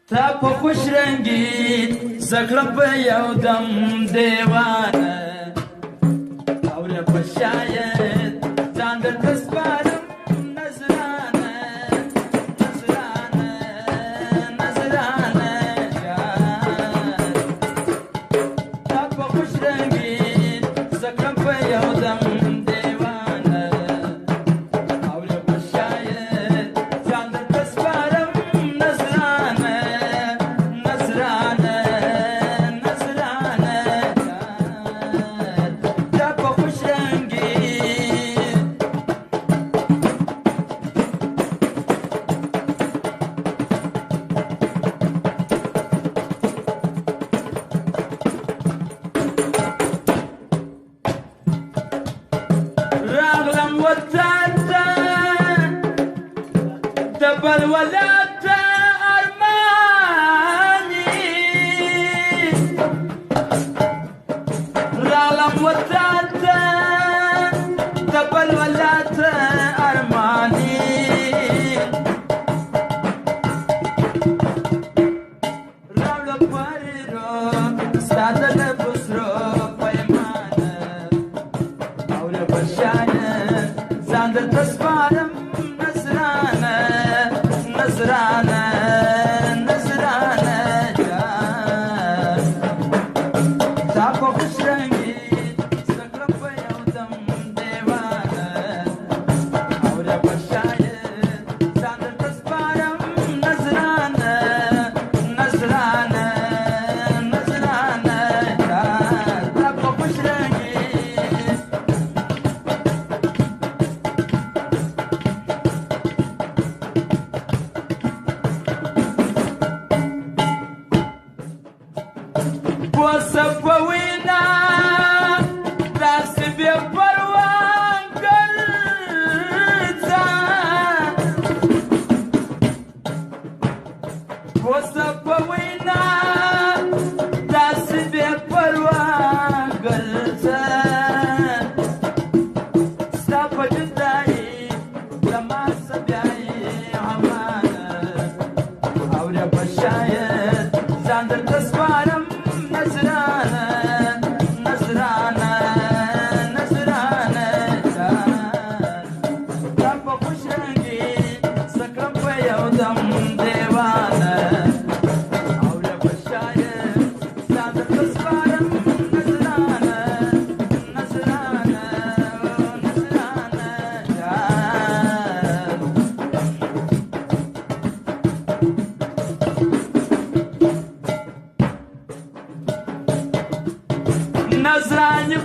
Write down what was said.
تا په خوش رنګي زکړه په یو دم دیوانه اوره په شاید ځان درته سپارم نظرانه نظرانه نظرانه تا په خوش رنګي زکړه په یو دم دبل ولات أرماني رالم وتات دبل ولات أرماني رالو باريرو استادل بسرو بيمانه أولي بشانه زاند تسبارم نزرانه نزرانه نزرانه تا په خوش رنګي زکړه په یو دم دیوانه اوره په شاید ځان درته سپارم نزرانه نزرانه نزرانه تا په خوش رنګي وصفوينا راسي بفروان قلتا وصفوينا راسي بفروان قلتا استفى جداي لما سبيعي عمانا أولي بشايد زاندر تسبارم نزرانه نزرانه نزرانه تا په خوش رنګي زکړه په یو دم دیوانه اوره په شاید ځان درته سپارم نزرانه نزرانه نزرانه نظرانه